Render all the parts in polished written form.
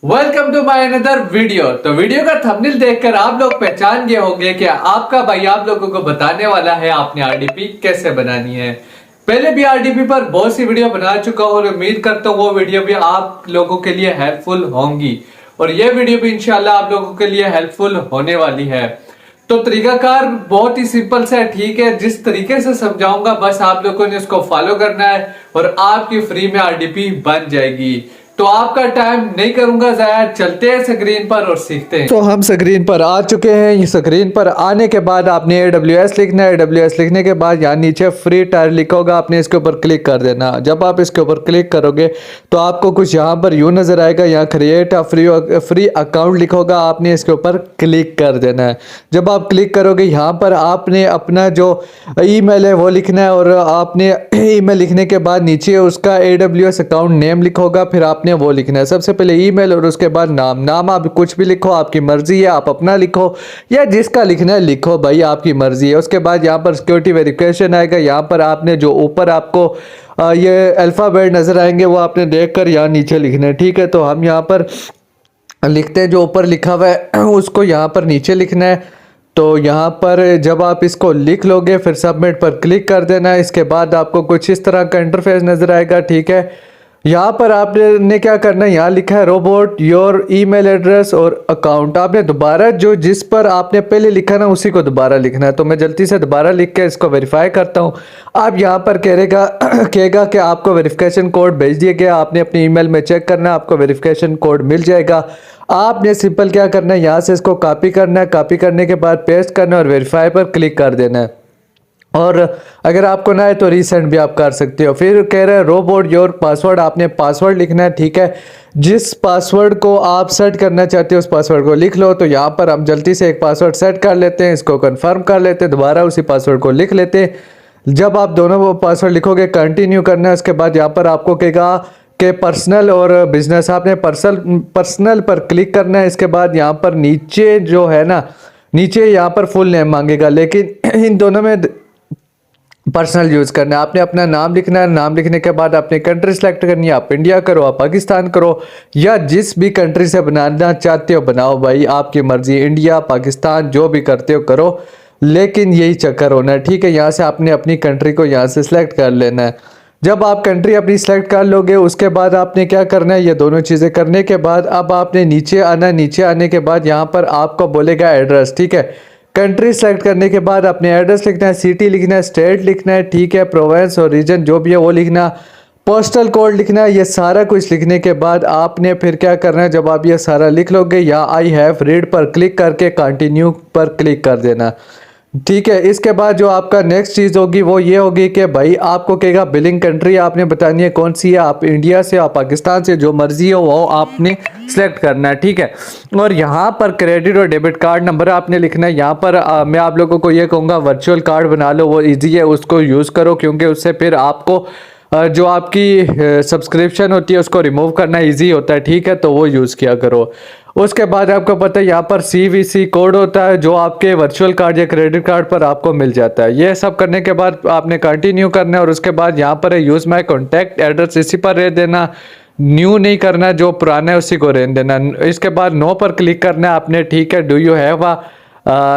Welcome to my another video. तो video का thumbnail देखकर आप लोग पहचान गए होंगे कि आपका भाई आप लोगों को बताने वाला है आपने आरडीपी कैसे बनानी है। पहले भी आरडीपी पर बहुत सी वीडियो बना चुका हूं और उम्मीद करता हूं वो वीडियो भी आप लोगों के लिए हेल्पफुल होंगी और ये वीडियो भी इंशाल्लाह आप लोगों के लिए हेल्पफुल होने वाली है। तो तरीकाकार बहुत ही सिंपल सा है, ठीक है। जिस तरीके से समझाऊंगा बस आप लोगों ने उसको फॉलो करना है और आपकी फ्री में आरडीपी बन जाएगी। तो आपका टाइम नहीं करूंगा जाया, चलते हैं स्क्रीन पर और सीखते हैं। तो हम स्क्रीन पर आ चुके हैं। स्क्रीन पर आने के बाद आपने AWS लिखना है। AWS लिखने के बाद यहाँ नीचे फ्री टायर लिखा होगा, आपने इसके ऊपर क्लिक कर देना। जब आप इसके ऊपर क्लिक करोगे तो आपको कुछ यहाँ पर यूं नजर आएगा, यहाँ क्रिएट अ फ्री अकाउंट लिखा होगा, आपने इसके ऊपर क्लिक कर देना है। जब आप क्लिक करोगे यहाँ पर आपने अपना जो ईमेल है वो लिखना है और आपने ईमेल लिखने के बाद नीचे उसका AWS अकाउंट नेम लिखा होगा, फिर आपने वो लिखना है। सबसे पहले ईमेल और उसके बाद नाम आप कुछ भी लिखो, आपकी मर्जी है, आप अपना लिखो या जिसका लिखना है लिखो भाई, आपकी मर्जी है। उसके बाद यहाँ पर सिक्योरिटी वेरिफिकेशन आएगा। यहाँ पर आपने जो ऊपर आपको ये अल्फाबेट नजर आएंगे वो आपने देखकर यहाँ नीचे लिखना है, ठीक है। तो हम यहाँ पर लिखते हैं, जो ऊपर लिखा हुआ है उसको यहाँ पर नीचे लिखना है। तो यहाँ पर जब आप इसको लिख लोगे फिर सबमिट पर क्लिक कर देना है। इसके बाद आपको कुछ इस तरह का इंटरफेस नजर आएगा, ठीक है। यहाँ पर आपने क्या करना है, यहाँ लिखा है रोबोट योर ईमेल एड्रेस और अकाउंट। आपने दोबारा जो जिस पर आपने पहले लिखा ना उसी को दोबारा लिखना है। तो मैं जल्दी से दोबारा लिख के इसको वेरीफाई करता हूँ। आप यहाँ पर कहेगा कि आपको वेरिफिकेशन कोड भेज दिया गया, आपने अपनी ईमेल में चेक करना है, आपको वेरिफिकेशन कोड मिल जाएगा। आपने सिंपल क्या करना है, यहाँ से इसको कॉपी करना है, कॉपी करने के बाद पेस्ट करना है और वेरीफाई पर क्लिक कर देना है। और अगर आपको ना है तो रीसेंट भी आप कर सकते हो। फिर कह रहे हैं रोबोट योर पासवर्ड, आपने पासवर्ड लिखना है, ठीक है। जिस पासवर्ड को आप सेट करना चाहते हो उस पासवर्ड को लिख लो। तो यहाँ पर हम जल्दी से एक पासवर्ड सेट कर लेते हैं, इसको कंफर्म कर लेते हैं, दोबारा उसी पासवर्ड को लिख लेते हैं। जब आप दोनों पासवर्ड लिखोगे कंटिन्यू करना है। उसके बाद यहाँ पर आपको कहेगा कि पर्सनल और बिजनेस, आपने पर्सनल पर क्लिक करना है। इसके बाद यहाँ पर नीचे जो है ना, नीचे यहाँ पर फुल नेम मांगेगा, लेकिन इन दोनों में पर्सनल यूज़ करना है। आपने अपना नाम लिखना है। नाम लिखने के बाद आपने कंट्री सेलेक्ट करनी है, आप इंडिया करो, आप पाकिस्तान करो या जिस भी कंट्री से बनाना चाहते हो बनाओ भाई, आपकी मर्जी, इंडिया पाकिस्तान जो भी करते हो करो, लेकिन यही चक्कर होना है, ठीक है। यहाँ से आपने अपनी कंट्री को यहाँ से सिलेक्ट कर लेना है। जब आप कंट्री अपनी सेलेक्ट कर लोगे उसके बाद आपने क्या करना है, ये दोनों चीज़ें करने के बाद अब आपने नीचे आना। नीचे आने के बाद यहाँ पर आपको बोलेगा एड्रेस, ठीक है। कंट्री सेलेक्ट करने के बाद अपने एड्रेस लिखना है, सिटी लिखना है, स्टेट लिखना है, ठीक है। प्रोविंस और रीजन जो भी है वो लिखना, पोस्टल कोड लिखना है। ये सारा कुछ लिखने के बाद आपने फिर क्या करना है, जब आप ये सारा लिख लोगे या आई हैव रीड पर क्लिक करके कंटिन्यू पर क्लिक कर देना, ठीक है। इसके बाद जो आपका नेक्स्ट चीज़ होगी वो ये होगी कि भाई आपको कहेगा बिलिंग कंट्री आपने बतानी है कौन सी है, आप इंडिया से, आप पाकिस्तान से, जो मर्जी हो वो आपने सेलेक्ट करना है, ठीक है। और यहाँ पर क्रेडिट और डेबिट कार्ड नंबर आपने लिखना है। यहाँ पर मैं आप लोगों को ये कहूँगा वर्चुअल कार्ड बना लो, वो ईजी है, उसको यूज़ करो, क्योंकि उससे फिर आपको जो आपकी सब्सक्रिप्शन होती है उसको रिमूव करना इजी होता है, ठीक है। तो वो यूज़ किया करो। उसके बाद आपको पता है यहाँ पर CVC कोड होता है जो आपके वर्चुअल कार्ड या क्रेडिट कार्ड पर आपको मिल जाता है। ये सब करने के बाद आपने कंटिन्यू करना है और उसके बाद यहाँ पर है यूज़ माई कॉन्टैक्ट एड्रेस, इसी पर रह देना, न्यू नहीं करना, जो पुराना है उसी को रहने देना। इसके बाद नो पर क्लिक करना है आपने, ठीक है। डू यू हैव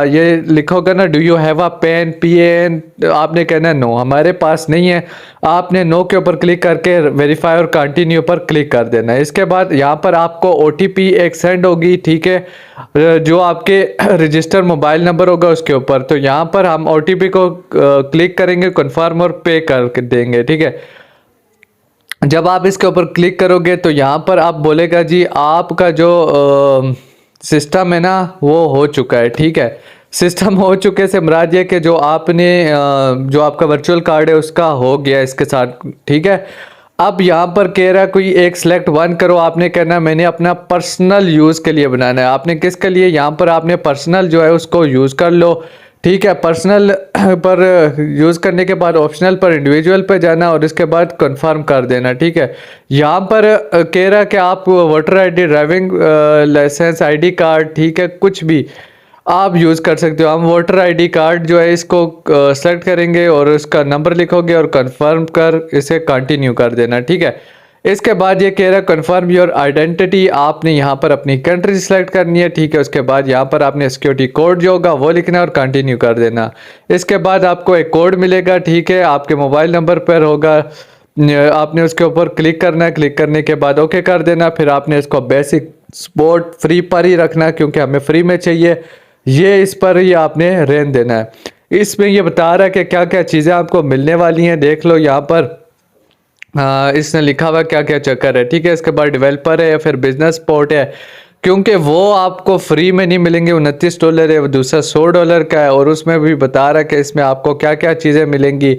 ये लिखोगे ना, do you have a pen, PAN, आपने कहना है नो, हमारे पास नहीं है। आपने नो के ऊपर क्लिक करके वेरीफाई और कंटिन्यू पर क्लिक कर देना है। इसके बाद यहाँ पर आपको OTP एक सेंड होगी, ठीक है, जो आपके रजिस्टर मोबाइल नंबर होगा उसके ऊपर। तो यहाँ पर हम OTP को क्लिक करेंगे, कन्फर्म और पे कर देंगे, ठीक है। जब आप इसके ऊपर क्लिक करोगे तो यहाँ पर आप बोलेगा जी आपका जो सिस्टम है ना वो हो चुका है, ठीक है। सिस्टम हो चुके से मुराद ये कि जो आपने जो आपका वर्चुअल कार्ड है उसका हो गया इसके साथ, ठीक है। अब यहाँ पर कह रहा है कोई एक सिलेक्ट वन करो, आपने कहना है मैंने अपना पर्सनल यूज़ के लिए बनाना है। आपने किसके लिए, यहाँ पर आपने पर्सनल जो है उसको यूज़ कर लो, ठीक है। पर्सनल पर यूज़ करने के बाद ऑप्शनल पर इंडिविजुअल पर जाना और इसके बाद कंफर्म कर देना, ठीक है। यहाँ पर कह रहा है कि आप voter ID, driving licence, ID card, ठीक है, कुछ भी आप यूज़ कर सकते हो। हम वोटर ID कार्ड जो है इसको सेलेक्ट करेंगे और उसका नंबर लिखोगे और कंफर्म कर इसे कंटिन्यू कर देना, ठीक है। इसके बाद ये कह रहा है कन्फर्म योर आइडेंटिटी, आपने यहाँ पर अपनी कंट्री सेलेक्ट करनी है, ठीक है। उसके बाद यहाँ पर आपने सिक्योरिटी कोड जो होगा वो लिखना है और कंटिन्यू कर देना। इसके बाद आपको एक कोड मिलेगा, ठीक है, आपके मोबाइल नंबर पर होगा, आपने उसके ऊपर क्लिक करना है, क्लिक करने के बाद ओके कर देना। फिर आपने इसको बेसिक स्पोर्ट फ्री पर ही रखना है क्योंकि हमें फ्री में चाहिए, ये इस पर ही आपने रहने देना है। इसमें ये बता रहा है कि क्या क्या चीज़ें आपको मिलने वाली हैं, देख लो यहाँ पर इसने लिखा हुआ क्या क्या चक्कर है, ठीक है। इसके बाद डेवलपर है या फिर बिजनेस सपोर्ट है, क्योंकि वो आपको फ्री में नहीं मिलेंगे, $29 है, वो दूसरा $100 का है। और उसमें भी बता रहा है कि इसमें आपको क्या क्या चीज़ें मिलेंगी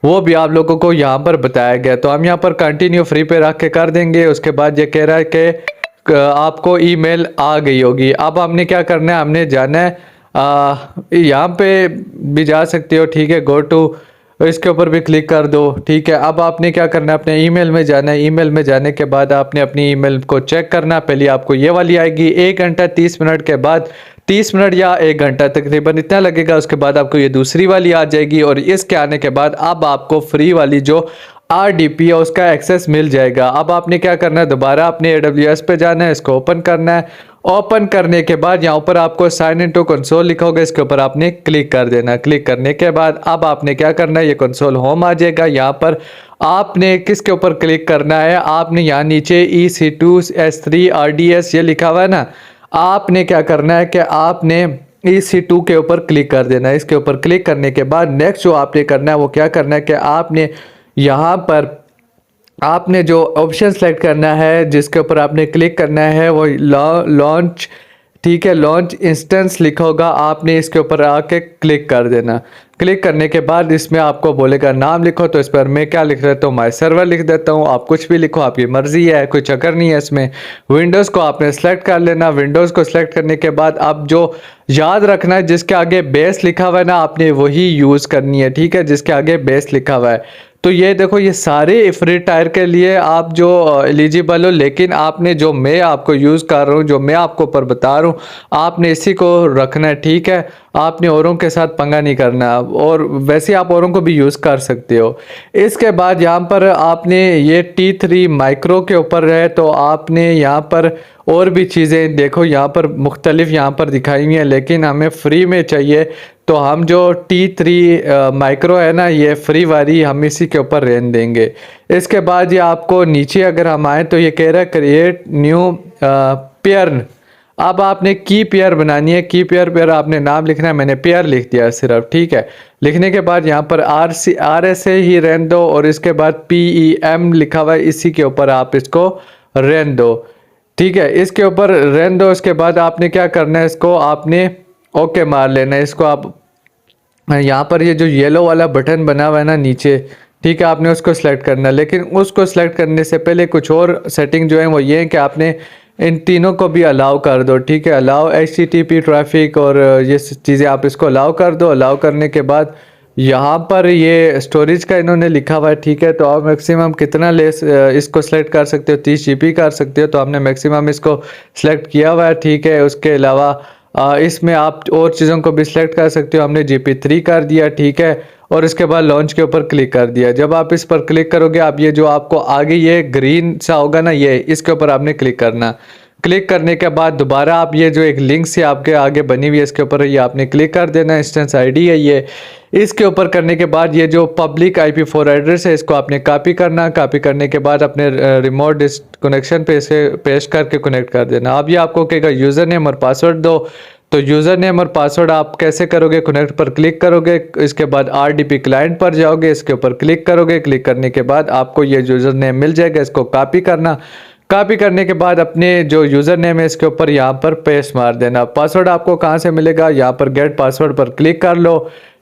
वो भी आप लोगों को यहाँ पर बताया गया। तो हम यहाँ पर कंटिन्यू फ्री पे रख के कर देंगे। उसके बाद ये कह रहा है कि आपको ईमेल आ गई होगी। अब हमने क्या करना है, हमने जाना है यहाँ पे भी जा सकते हो, ठीक है, गो टू, इसके ऊपर भी क्लिक कर दो, ठीक है। अब आपने क्या करना है, अपने ईमेल में जाना है। ईमेल में जाने के बाद आपने अपनी ईमेल को चेक करना है। पहले आपको ये वाली आएगी, 1 घंटा 30 मिनट के बाद, 30 मिनट या 1 घंटा तकरीबन इतना लगेगा। उसके बाद आपको ये दूसरी वाली आ जाएगी और इसके आने के बाद अब आपको फ्री वाली जो RDP है उसका एक्सेस मिल जाएगा। अब आपने क्या करना है, दोबारा अपने AWS पे जाना है, इसको ओपन करना है। ओपन करने के बाद यहाँ पर आपको साइन इन टू कंसोल लिखा होगा, इसके ऊपर आपने क्लिक कर देना। क्लिक करने के बाद अब आपने क्या करना है, ये कंसोल होम आ जाएगा। यहाँ पर आपने किसके ऊपर क्लिक करना है, आपने यहाँ नीचे EC2 S3 RDS ये लिखा हुआ है ना, आपने क्या करना है कि आपने EC2 के ऊपर क्लिक कर देना है। इसके ऊपर क्लिक करने के बाद नेक्स्ट जो आपने करना है वो क्या करना है कि आपने यहाँ पर आपने जो ऑप्शन सेलेक्ट करना है, जिसके ऊपर आपने क्लिक करना है वो लॉन्च, ठीक है, लॉन्च इंस्टेंस लिखा होगा, आपने इसके ऊपर आके क्लिक कर देना। क्लिक करने के बाद इसमें आपको बोलेगा नाम लिखो, तो इस पर मैं क्या लिख देता हूँ, माई सर्वर लिख देता हूँ। आप कुछ भी लिखो, आपकी मर्जी है, कोई चक्कर नहीं है इसमें। विंडोज़ को आपने सेलेक्ट कर लेना। विंडोज़ को सिलेक्ट करने के बाद अब जो याद रखना है, जिसके आगे बेस लिखा हुआ है ना, आपने वही यूज़ करनी है, ठीक है, जिसके आगे बेस लिखा हुआ है। तो ये देखो, ये सारे फ्री टायर के लिए आप जो एलिजिबल हो, लेकिन आपने जो मैं आपको यूज़ कर रहा हूँ, जो मैं आपको ऊपर बता रहा हूँ, आपने इसी को रखना है, ठीक है। आपने औरों के साथ पंगा नहीं करना, और वैसे आप औरों को भी यूज़ कर सकते हो। इसके बाद यहाँ पर आपने ये T3 माइक्रो के ऊपर है, तो आपने यहाँ पर और भी चीज़ें देखो, यहाँ पर मुख्तलिफ यहाँ पर दिखाई हुई हैं, लेकिन हमें फ्री में चाहिए, तो हम जो T3 माइक्रो है ना, ये फ्री वाली हम इसी के ऊपर रहने देंगे। इसके बाद ये आपको नीचे अगर हम आए तो ये कह रहा है क्रिएट न्यू पेयर। अब आपने की पेयर बनानी है। की पेयर पर आपने नाम लिखना है, मैंने पेयर लिख दिया सिर्फ, ठीक है। लिखने के बाद यहाँ पर RSA ही रहने दो, और इसके बाद PEM लिखा हुआ है, इसी के ऊपर आप इसको रहने दो, ठीक है, इसके ऊपर रहने दो। इसके बाद आपने क्या करना है, इसको आपने ओके मार लेना है। इसको आप यहाँ पर ये जो येलो वाला बटन बना हुआ है ना नीचे, ठीक है, आपने उसको सिलेक्ट करना है। लेकिन उसको सिलेक्ट करने से पहले कुछ और सेटिंग जो है वो ये है कि आपने इन तीनों को भी अलाउ कर दो, ठीक है। अलाउ HTTP ट्रैफिक और ये चीज़ें आप इसको अलाउ कर दो। अलाउ करने के बाद यहाँ पर ये स्टोरेज का इन्होंने लिखा हुआ है, ठीक है। तो आप मैक्सिमम कितना इसको सेलेक्ट कर सकते हो, 30 GB कर सकते हो, तो हमने मैक्सिमम इसको सेलेक्ट किया हुआ है, ठीक है। उसके अलावा इसमें आप और चीज़ों को भी सिलेक्ट कर सकते हो, हमने GP3 कर दिया, ठीक है। और इसके बाद लॉन्च के ऊपर क्लिक कर दिया। जब आप इस पर क्लिक करोगे, आप ये जो आपको आगे ये ग्रीन सा होगा ना, ये इसके ऊपर आपने क्लिक करना। क्लिक करने के बाद दोबारा आप ये जो एक लिंक से आपके आगे बनी हुई है, इसके ऊपर ये आपने क्लिक कर देना। इंस्टेंस ID है ये, इसके ऊपर करने के बाद ये जो पब्लिक IP4 एड्रेस है, इसको आपने कॉपी करना। कॉपी करने के बाद अपने रिमोट कनेक्शन पे इसे पेस्ट करके कनेक्ट कर देना। अब ये आपको कहेगा यूज़र नेम और पासवर्ड दो, तो यूज़र नेम और पासवर्ड आप कैसे करोगे, कनेक्ट पर क्लिक करोगे, इसके बाद RDP क्लाइंट पर जाओगे, इसके ऊपर क्लिक करोगे। क्लिक करने के बाद आपको ये यूज़र नेम मिल जाएगा, इसको कॉपी करना। कॉपी करने के बाद अपने जो यूज़र नेम है इसके ऊपर यहाँ पर पेस्ट मार देना। पासवर्ड आपको कहाँ से मिलेगा, यहाँ पर गेट पासवर्ड पर क्लिक कर लो,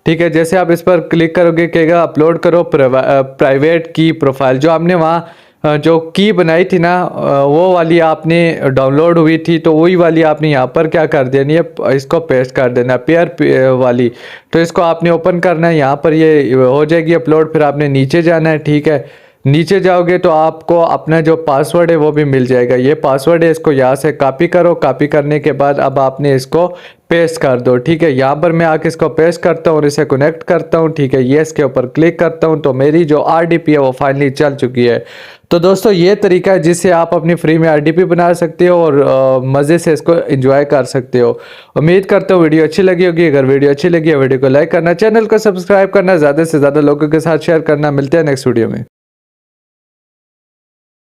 ठीक है। जैसे आप इस पर क्लिक करोगे कहेगा अपलोड करो प्राइवेट की प्रोफाइल। जो हमने वहाँ जो की बनाई थी ना, वो वाली आपने डाउनलोड हुई थी, तो वही वाली आपने यहाँ पर क्या कर देनी है, इसको पेस्ट कर देना, पेयर वाली। तो इसको आपने ओपन करना है, यहाँ पर ये हो जाएगी अपलोड। फिर आपने नीचे जाना है, ठीक है। नीचे जाओगे तो आपको अपना जो पासवर्ड है वो भी मिल जाएगा। ये पासवर्ड है, इसको यहाँ से कॉपी करो। कॉपी करने के बाद अब आपने इसको पेस्ट कर दो। ठीक है, यहाँ पर मैं आके इसको पेस्ट करता हूँ और इसे कनेक्ट करता हूँ। ठीक है, ये इसके ऊपर क्लिक करता हूँ तो मेरी जो आरडीपी है वो फाइनली चल चुकी है। तो दोस्तों ये तरीका है जिससे आप अपनी फ्री में आरडीपी बना सकते हो और मज़े से इसको एंजॉय कर सकते हो। उम्मीद करता हूँ वीडियो अच्छी लगी होगी। अगर वीडियो अच्छी लगी है वीडियो को लाइक करना, चैनल को सब्सक्राइब करना, ज़्यादा से ज़्यादा लोगों के साथ शेयर करना। मिलते हैं नेक्स्ट वीडियो में।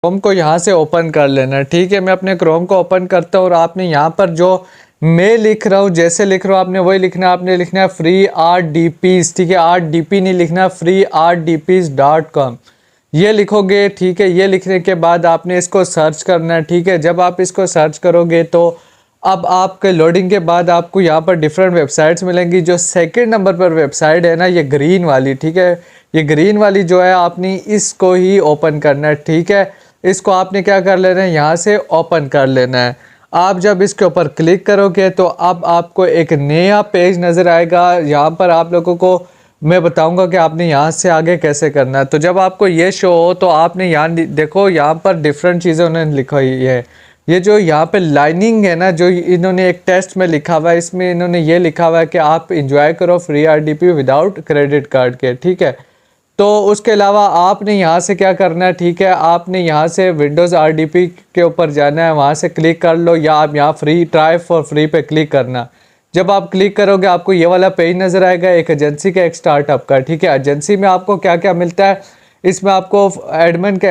क्रोम को यहाँ से ओपन कर लेना। ठीक है, मैं अपने क्रोम को ओपन करता हूँ और आपने यहाँ पर जो मैं लिख रहा हूँ, जैसे लिख रहा हूँ आपने वही लिखना है। आपने लिखना है फ्री RDPs। ठीक है, RDP नहीं लिखना, freeRDPs.com ये लिखोगे। ठीक है, ये लिखने के बाद आपने इसको सर्च करना है। ठीक है, जब आप इसको सर्च करोगे तो अब आपके लोडिंग के बाद आपको यहाँ पर डिफरेंट वेबसाइट्स मिलेंगी। जो सेकंड नंबर पर वेबसाइट है ना, ये ग्रीन वाली, ठीक है, ये ग्रीन वाली जो है आपने इसको ही ओपन करना है। ठीक है, इसको आपने क्या कर लेना है, यहाँ से ओपन कर लेना है। आप जब इसके ऊपर क्लिक करोगे तो अब आपको एक नया पेज नज़र आएगा। यहाँ पर आप लोगों को मैं बताऊंगा कि आपने यहाँ से आगे कैसे करना है। तो जब आपको ये शो हो तो आपने यहाँ देखो, यहाँ पर डिफरेंट चीज़ें उन्होंने लिखा हुई है। ये जो यहाँ पे लाइनिंग है ना, जो इन्होंने एक टेस्ट में लिखा हुआ है, इसमें इन्होंने ये लिखा हुआ है कि आप इंजॉय करो free RDP without credit card के। ठीक है, तो उसके अलावा आपने यहाँ से क्या करना है, ठीक है, आपने यहाँ से विंडोज़ RDP के ऊपर जाना है, वहाँ से क्लिक कर लो, या आप यहाँ फ्री ट्राई फॉर फ्री पे क्लिक करना। जब आप क्लिक करोगे आपको ये वाला पेज नज़र आएगा, एक एजेंसी का, एक स्टार्टअप का। ठीक है, एजेंसी में आपको क्या क्या मिलता है, इसमें आपको एडमिन का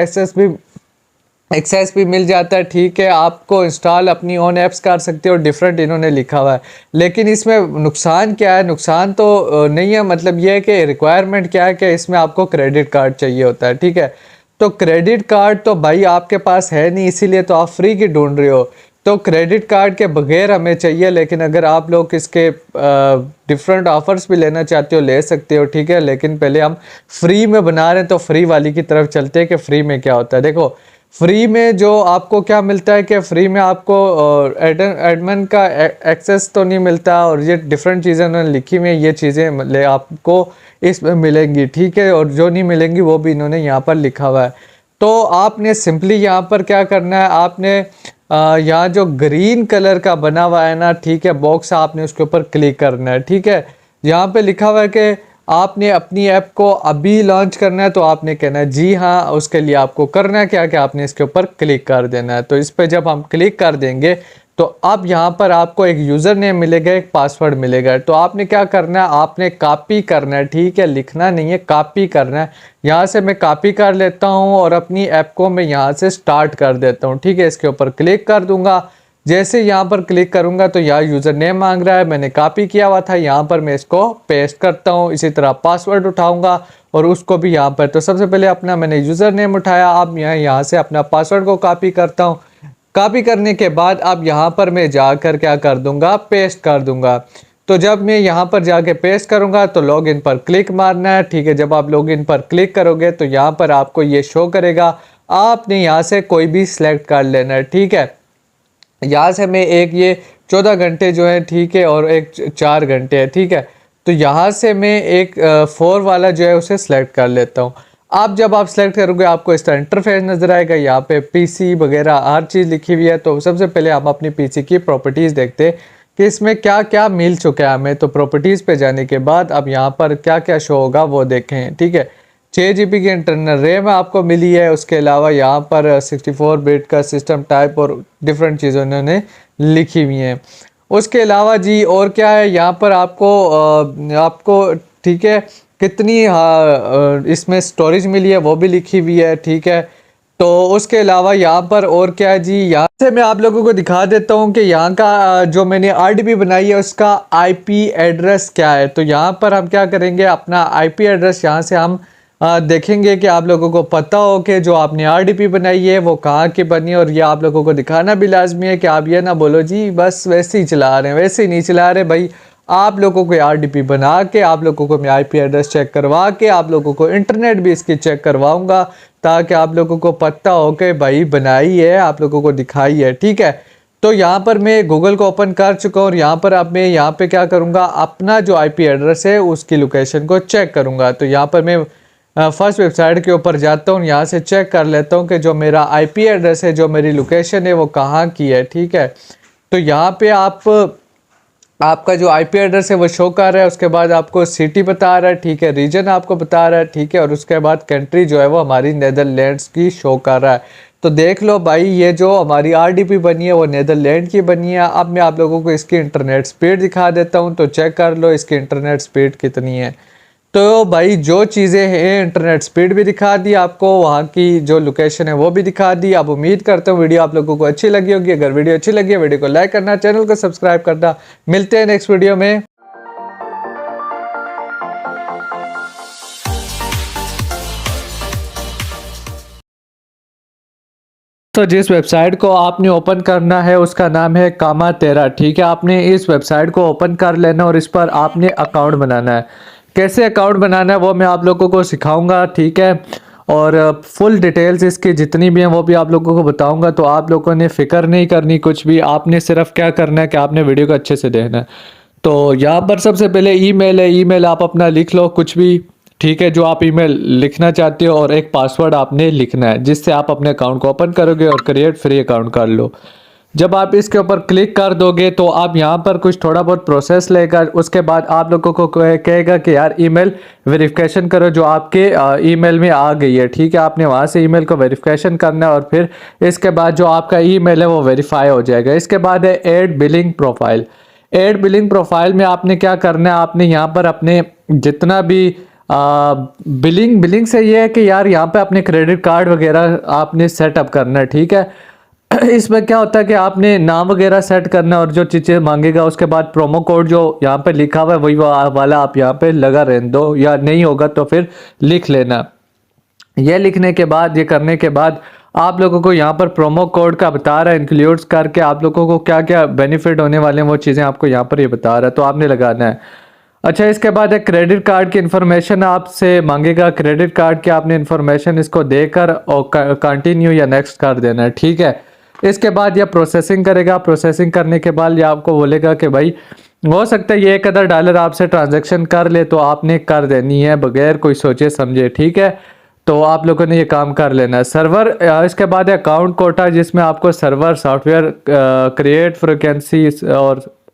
एक्सेस भी मिल जाता है। ठीक है, आपको इंस्टॉल अपनी ओन ऐप्स कर सकते हो, डिफरेंट इन्होंने लिखा हुआ है। लेकिन इसमें नुकसान क्या है, नुकसान तो नहीं है, मतलब ये है कि रिक्वायरमेंट क्या है कि इसमें आपको क्रेडिट कार्ड चाहिए होता है। ठीक है, तो क्रेडिट कार्ड तो भाई आपके पास है नहीं, इसीलिए तो आप फ्री की ढूंढ रहे हो। तो क्रेडिट कार्ड के बगैर हमें चाहिए, लेकिन अगर आप लोग इसके डिफरेंट ऑफर्स भी लेना चाहते हो ले सकते हो। ठीक है, लेकिन पहले हम फ्री में बना रहे हैं तो फ्री वाली की तरफ चलते हैं कि फ्री में क्या होता है। देखो, फ्री में जो आपको क्या मिलता है कि फ्री में आपको एडमिन का एक्सेस तो नहीं मिलता, और ये डिफरेंट चीज़ें उन्होंने लिखी हुई हैं, ये चीज़ें आपको इसमें मिलेंगी। ठीक है, और जो नहीं मिलेंगी वो भी इन्होंने यहाँ पर लिखा हुआ है। तो आपने सिंपली यहाँ पर क्या करना है, आपने यहाँ जो ग्रीन कलर का बना हुआ है ना, ठीक है, बॉक्स, आपने उसके ऊपर क्लिक करना है। ठीक है, यहाँ पे लिखा हुआ है कि आपने अपनी ऐप को अभी लॉन्च करना है, तो आपने कहना है जी हाँ। उसके लिए आपको करना है क्या, कि आपने इसके ऊपर क्लिक कर देना है। तो इस पर जब हम क्लिक कर देंगे तो अब यहाँ पर आपको एक यूज़र नेम मिलेगा, एक पासवर्ड मिलेगा। तो आपने क्या करना है, आपने कॉपी करना है। ठीक है, लिखना नहीं है, कॉपी करना है। यहाँ से मैं कॉपी कर लेता हूँ और अपनी ऐप को मैं यहाँ से स्टार्ट कर देता हूँ। ठीक है, इसके ऊपर क्लिक कर दूंगा। जैसे यहाँ पर क्लिक करूंगा तो यहाँ यूज़र नेम मांग रहा है, मैंने कॉपी किया हुआ था, यहाँ पर मैं इसको पेस्ट करता हूँ। इसी तरह पासवर्ड उठाऊंगा और उसको भी यहाँ पर, तो सबसे पहले अपना मैंने यूज़र नेम उठाया, अब यहाँ से अपना पासवर्ड को कॉपी करता हूँ। कॉपी करने के बाद अब यहाँ पर मैं जाकर क्या कर दूंगा, पेस्ट कर दूंगा। तो जब मैं यहाँ पर जाके पेस्ट करूंगा तो लॉगिन पर क्लिक मारना है। ठीक है, जब आप लॉगिन पर क्लिक करोगे तो यहाँ पर आपको ये शो करेगा, आपने यहाँ से कोई भी सिलेक्ट कर लेना है। ठीक है, यहाँ से मैं एक ये 14 घंटे जो है, ठीक है, और एक 4 घंटे है। ठीक है, तो यहाँ से मैं एक 4 वाला जो है उसे सेलेक्ट कर लेता हूँ। अब जब आप सेलेक्ट करोगे आपको इस तरह इंटरफेस नज़र आएगा, यहाँ पे पीसी वगैरह हर चीज़ लिखी हुई है। तो सबसे पहले हम अपनी पीसी की प्रॉपर्टीज़ देखते हैं कि इसमें क्या क्या मिल चुका है हमें। तो प्रॉपर्टीज़ पे जाने के बाद अब यहाँ पर क्या क्या शो होगा वो देखें। ठीक है, 6 GB की इंटरनल रैम आपको मिली है। उसके अलावा यहाँ पर 64 बिट का सिस्टम टाइप और डिफरेंट चीज़ें उन्होंने लिखी हुई हैं। उसके अलावा जी और क्या है, यहाँ पर आपको ठीक है कितनी इसमें स्टोरेज मिली है वो भी लिखी हुई है। ठीक है, तो उसके अलावा यहाँ पर और क्या है जी, यहाँ से मैं आप लोगों को दिखा देता हूँ कि यहाँ का जो मैंने RDP बनाई है उसका IP एड्रेस क्या है। तो यहाँ पर हम क्या करेंगे, अपना IP एड्रेस यहाँ से हम देखेंगे कि आप लोगों को पता हो कि जो आपने RDP बनाई है वो कहाँ की बनी है। और ये आप लोगों को दिखाना भी लाजमी है कि आप ये ना बोलो जी बस वैसे ही चला रहे हैं, वैसे ही नहीं चला रहे भाई। आप लोगों को RDP बना के आप लोगों को मैं IP एड्रेस चेक करवा के आप लोगों को इंटरनेट भी इसकी चेक करवाऊंगा, ताकि आप लोगों को पता हो कि भाई बनाई है, आप लोगों को दिखाई है। ठीक है, तो यहाँ पर मैं गूगल को ओपन कर चुका हूँ और यहाँ पर अब मैं यहाँ पे क्या करूँगा, अपना जो IP एड्रेस है उसकी लोकेशन को चेक करूँगा। तो यहाँ पर मैं फर्स्ट वेबसाइट के ऊपर जाता हूँ, यहाँ से चेक कर लेता हूँ कि जो मेरा आईपी एड्रेस है, जो मेरी लोकेशन है वो कहाँ की है। ठीक है, तो यहाँ पे आपका जो आईपी एड्रेस है वो शो कर रहा है, उसके बाद आपको सिटी बता रहा है, ठीक है, रीजन आपको बता रहा है, ठीक है, और उसके बाद कंट्री जो है वो हमारी नेदरलैंड्स की शो कर रहा है। तो देख लो भाई, ये जो हमारी आरडीपी बनी है वो नेदरलैंड की बनी है। अब मैं आप लोगों को इसकी इंटरनेट स्पीड दिखा देता हूँ, तो चेक कर लो इसकी इंटरनेट स्पीड कितनी है। तो भाई जो चीज़ें हैं, इंटरनेट स्पीड भी दिखा दी आपको, वहाँ की जो लोकेशन है वो भी दिखा दी। अब उम्मीद करता हूँ वीडियो आप लोगों को अच्छी लगी होगी। अगर वीडियो अच्छी लगी है वीडियो को लाइक करना, चैनल को सब्सक्राइब करना। मिलते हैं नेक्स्ट वीडियो में। तो जिस वेबसाइट को आपने ओपन करना है उसका नाम है कामा13। ठीक है, आपने इस वेबसाइट को ओपन कर लेना और इस पर आपने अकाउंट बनाना है। कैसे अकाउंट बनाना है वो मैं आप लोगों को सिखाऊंगा। ठीक है, और फुल डिटेल्स इसकी जितनी भी हैं वो भी आप लोगों को बताऊंगा। तो आप लोगों ने फिक्र नहीं करनी कुछ भी, आपने सिर्फ क्या करना है कि आपने वीडियो को अच्छे से देखना है। तो यहाँ पर सबसे पहले ईमेल है, ईमेल आप अपना लिख लो कुछ भी, ठीक है, जो आप ईमेल लिखना चाहते हो, और एक पासवर्ड आपने लिखना है जिससे आप अपने अकाउंट को ओपन करोगे और क्रिएट फ्री अकाउंट कर लो। जब आप इसके ऊपर क्लिक कर दोगे तो आप यहाँ पर कुछ थोड़ा बहुत प्रोसेस लेगा, उसके बाद आप लोगों को कहेगा कि यार ईमेल वेरिफिकेशन करो जो आपके ईमेल में आ गई है। ठीक है, आपने वहाँ से ईमेल को वेरिफिकेशन करना है और फिर इसके बाद जो आपका ईमेल है वो वेरीफाई हो जाएगा। इसके बाद है add billing profile. Add billing profile में आपने क्या करना है, आपने यहाँ पर अपने जितना भी बिलिंग से ये है कि यार यहाँ पे अपने क्रेडिट कार्ड वगैरह आपने सेटअप करना है। ठीक है, इसमें क्या होता है कि आपने नाम वगैरह सेट करना है और जो चीज़ें मांगेगा उसके बाद प्रोमो कोड जो यहाँ पे लिखा हुआ है वही वाला आप यहाँ पे लगा रहने दो, या नहीं होगा तो फिर लिख लेना। ये लिखने के बाद, ये करने के बाद आप लोगों को यहाँ पर प्रोमो कोड का बता रहा है, इंक्लूड्स करके आप लोगों को क्या क्या बेनिफिट होने वाले हैं वो चीज़ें आपको यहाँ पर ये बता रहा है, तो आपने लगाना है। अच्छा, इसके बाद एक क्रेडिट कार्ड की इन्फॉर्मेशन आपसे मांगेगा। क्रेडिट कार्ड की आपने इन्फॉर्मेशन इसको देकर और कंटिन्यू या नेक्स्ट कर देना है। ठीक है, इसके बाद यह प्रोसेसिंग करेगा। प्रोसेसिंग करने के बाद ये आपको बोलेगा कि भाई हो सकता है ये $1 आपसे ट्रांजैक्शन कर ले, तो आपने कर देनी है बगैर कोई सोचे समझे। ठीक है, तो आप लोगों ने ये काम कर लेना है। सर्वर, इसके बाद है अकाउंट कोटा, जिसमें आपको सर्वर, सॉफ्टवेयर, क्रिएट फ्रिक्वेंसी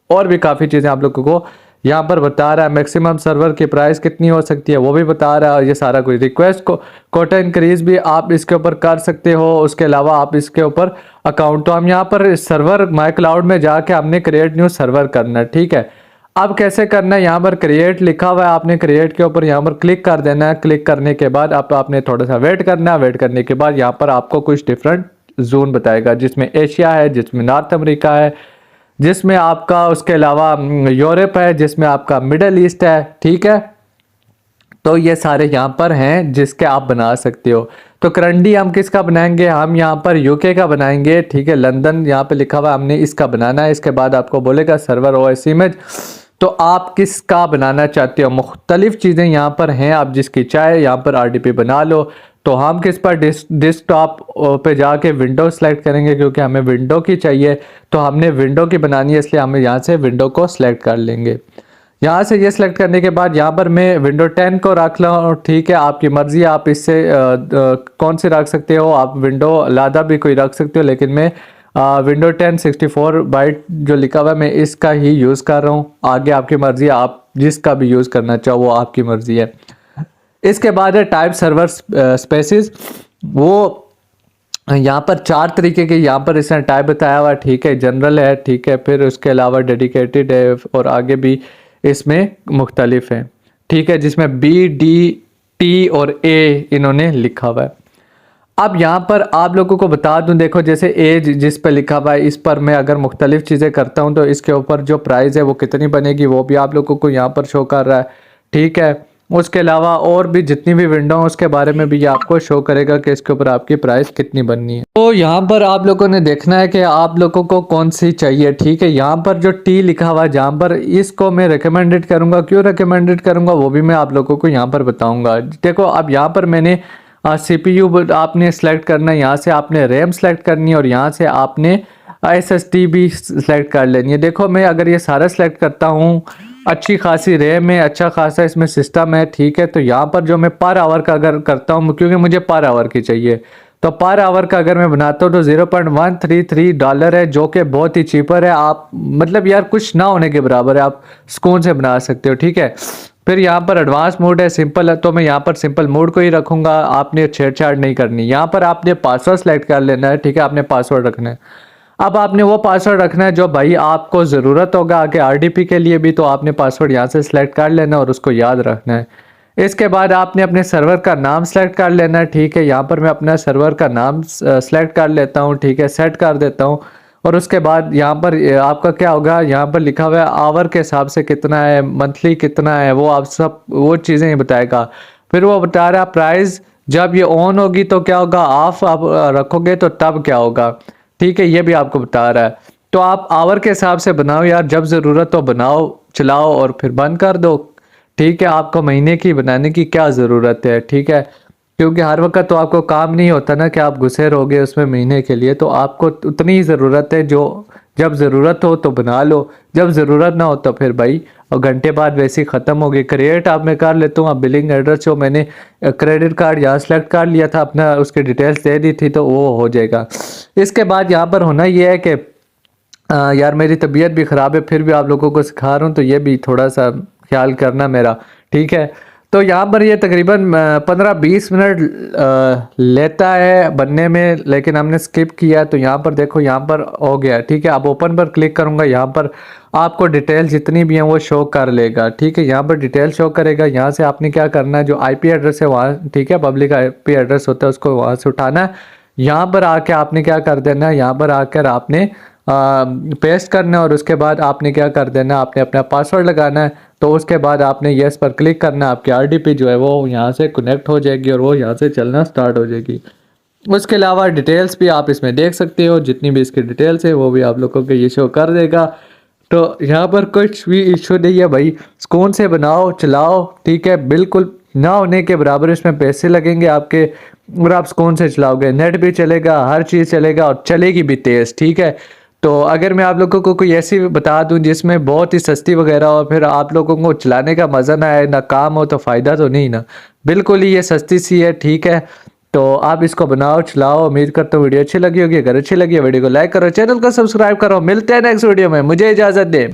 और भी काफ़ी चीज़ें आप लोगों को यहाँ पर बता रहा है। मैक्सिमम सर्वर की प्राइस कितनी हो सकती है वो भी बता रहा है, और ये सारा कुछ। रिक्वेस्ट को कोटा इंक्रीज भी आप इसके ऊपर कर सकते हो। उसके अलावा आप इसके ऊपर अकाउंट, तो हम यहाँ पर सर्वर माई क्लाउड में जाके हमने क्रिएट न्यू सर्वर करना है। ठीक है, अब कैसे करना है, यहाँ पर क्रिएट लिखा हुआ है, आपने क्रिएट के ऊपर यहाँ पर क्लिक कर देना है। क्लिक करने के बाद आपने थोड़ा सा वेट करना है। वेट करने के बाद यहाँ पर आपको कुछ डिफरेंट जोन बताएगा, जिसमें एशिया है, जिसमें नॉर्थ अमेरिका है, जिसमें आपका उसके अलावा यूरोप है, जिसमें आपका मिडल ईस्ट है। ठीक है, तो ये सारे यहाँ पर हैं जिसके आप बना सकते हो। तो करंटली हम किसका बनाएंगे, हम यहाँ पर यूके का बनाएंगे। ठीक है, लंदन यहाँ पे लिखा हुआ है, हमने इसका बनाना है। इसके बाद आपको बोलेगा सर्वर ओएस इमेज, तो आप किसका बनाना चाहते हो। मुख्तलिफ चीज़ें यहाँ पर हैं, आप जिसकी चाहे यहाँ पर आरडीपी बना लो। तो हम किस पर डेस्कटॉप पे जाके विंडो सेलेक्ट करेंगे, क्योंकि हमें विंडो की चाहिए, तो हमने विंडो की बनानी है, इसलिए हमें यहाँ से विंडो को सिलेक्ट कर लेंगे। यहाँ से ये सिलेक्ट करने के बाद यहाँ पर मैं विंडो 10 को रख लूँ। ठीक है, आपकी मर्जी, आप इससे कौन से रख सकते हो, आप विंडो लादा भी कोई रख सकते हो, लेकिन मैं विंडो 10 64 बाइट जो लिखा हुआ है मैं इसका ही यूज़ कर रहा हूँ। आगे आपकी मर्जी, आप जिसका भी यूज़ करना चाहो वो आपकी मर्जी है। इसके बाद है टाइप सर्वर स्पेसिस, वो यहाँ पर 4 तरीके के यहाँ पर इसने टाइप बताया हुआ। ठीक है, जनरल है, ठीक है, फिर उसके अलावा डेडिकेटेड है, और आगे भी इसमें मुख्तलिफ है। ठीक है, जिसमें बी, डी, टी और ए इन्होंने लिखा हुआ है। अब यहाँ पर आप लोगों को बता दूं, देखो जैसे एज जिस पे लिखा हुआ है, इस पर मैं अगर मुख्तलिफ चीज़ें करता हूँ तो इसके ऊपर जो प्राइस है वो कितनी बनेगी वो भी आप लोगों को यहाँ पर शो कर रहा है। ठीक है, उसके अलावा और भी जितनी भी विंडो है उसके बारे में भी ये आपको शो करेगा कि इसके ऊपर आपकी प्राइस कितनी बननी है। तो यहाँ पर आप लोगों ने देखना है कि आप लोगों को कौन सी चाहिए। ठीक है, यहाँ पर जो टी लिखा हुआ है, जहाँ पर इसको मैं रिकमेंडेड करूँगा, क्यों रिकमेंडेड करूँगा वो भी मैं आप लोगों को यहाँ पर बताऊँगा। देखो अब यहाँ पर मैंने CPU आपने सेलेक्ट करना है, यहाँ से आपने रैम सेलेक्ट करनी है, और यहाँ से आपने SSD भी सेलेक्ट कर लेनी है। देखो मैं अगर ये सारा सेलेक्ट करता हूँ अच्छी खासी रैम है, अच्छा खासा इसमें सिस्टम है, ठीक है। तो यहाँ पर जो मैं पर आवर का अगर करता हूँ, क्योंकि मुझे पर आवर की चाहिए, तो पर आवर का अगर मैं बनाता हूँ तो $0.133 है, जो कि बहुत ही चीपर है। आप मतलब यार कुछ ना होने के बराबर है, आप सुकून से बना सकते हो, ठीक है। फिर यहाँ पर एडवांस मोड है, सिंपल है, तो मैं यहाँ पर सिंपल मोड को ही रखूंगा। आपने छेड़छाड़ नहीं करनी। यहाँ पर आपने पासवर्ड सेलेक्ट कर लेना है, ठीक है, आपने पासवर्ड रखना है। अब आपने वो पासवर्ड रखना है जो भाई आपको ज़रूरत होगा आगे आरडीपी के लिए भी, तो आपने पासवर्ड यहाँ से सिलेक्ट कर लेना और उसको याद रखना है। इसके बाद आपने अपने सर्वर का नाम सेलेक्ट कर लेना है, ठीक है। यहाँ पर मैं अपना सर्वर का नाम सेलेक्ट कर लेता हूँ, ठीक है, सेट कर देता हूँ। और उसके बाद यहाँ पर आपका क्या होगा, यहाँ पर लिखा हुआ है आवर के हिसाब से कितना है, मंथली कितना है, वो आप सब वो चीज़ें ही बताएगा। फिर वो बता रहा प्राइस, जब ये ऑन होगी तो क्या होगा, ऑफ आप रखोगे तो तब क्या होगा, ठीक है, ये भी आपको बता रहा है। तो आप आवर के हिसाब से बनाओ यार, जब ज़रूरत हो बनाओ, चलाओ और फिर बंद कर दो, ठीक है। आपको महीने की बनाने की क्या ज़रूरत है, ठीक है, क्योंकि हर वक्त तो आपको काम नहीं होता ना कि आप घुसे रहोगे उसमें महीने के लिए। तो आपको उतनी ही ज़रूरत है, जो जब ज़रूरत हो तो बना लो, जब ज़रूरत ना हो तो फिर भाई और घंटे बाद वैसे ही ख़त्म हो गई। क्रिएट आप मैं कर लेता हूँ। अब बिलिंग एड्रेस जो मैंने क्रेडिट कार्ड यहाँ सेलेक्ट कर लिया था अपना, उसकी डिटेल्स दे दी थी, तो वो हो जाएगा। इसके बाद यहाँ पर होना ये है कि यार मेरी तबीयत भी ख़राब है, फिर भी आप लोगों को सिखा रहा हूँ, तो ये भी थोड़ा सा ख्याल करना मेरा, ठीक है। तो यहाँ पर ये तकरीबन 15-20 मिनट लेता है बनने में, लेकिन हमने स्किप किया। तो यहाँ पर देखो, यहाँ पर हो गया, ठीक है। अब ओपन पर क्लिक करूँगा, यहाँ पर आपको डिटेल जितनी भी हैं वो शो कर लेगा, ठीक है। यहाँ पर डिटेल शो करेगा। यहाँ से आपने क्या करना है, जो आईपी एड्रेस है वहाँ, ठीक है, पब्लिक आईपी एड्रेस होता है, उसको वहाँ से उठाना है। यहाँ पर आके आपने क्या कर देना है, यहाँ पर आकर आपने पेस्ट करना है और उसके बाद आपने क्या कर देना, आपने अपना पासवर्ड लगाना है। तो उसके बाद आपने यस पर क्लिक करना है, आपकी आरडीपी जो है वो यहाँ से कनेक्ट हो जाएगी और वो यहाँ से चलना स्टार्ट हो जाएगी। उसके अलावा डिटेल्स भी आप इसमें देख सकते हो, जितनी भी इसकी डिटेल्स है वो भी आप लोगों को ये शो कर देगा। तो यहाँ पर कुछ भी इशू नहीं है भाई, सुकून से बनाओ चलाओ, ठीक है। बिल्कुल ना होने के बराबर इसमें पैसे लगेंगे आपके, और आप सुकून से चलाओगे, नेट भी चलेगा, हर चीज़ चलेगा और चलेगी भी तेज़, ठीक है। तो अगर मैं आप लोगों को कोई ऐसी बता दूं जिसमें बहुत ही सस्ती वगैरह हो, फिर आप लोगों को चलाने का मज़ा ना आए, ना काम हो, तो फ़ायदा तो नहीं ना। बिल्कुल ही ये सस्ती सी है, ठीक है। तो आप इसको बनाओ चलाओ। उम्मीद करता हूँ वीडियो अच्छी लगी होगी। अगर अच्छी लगी वीडियो को लाइक करो, चैनल को सब्सक्राइब करो। मिलते हैं नेक्स्ट वीडियो में, मुझे इजाज़त दे।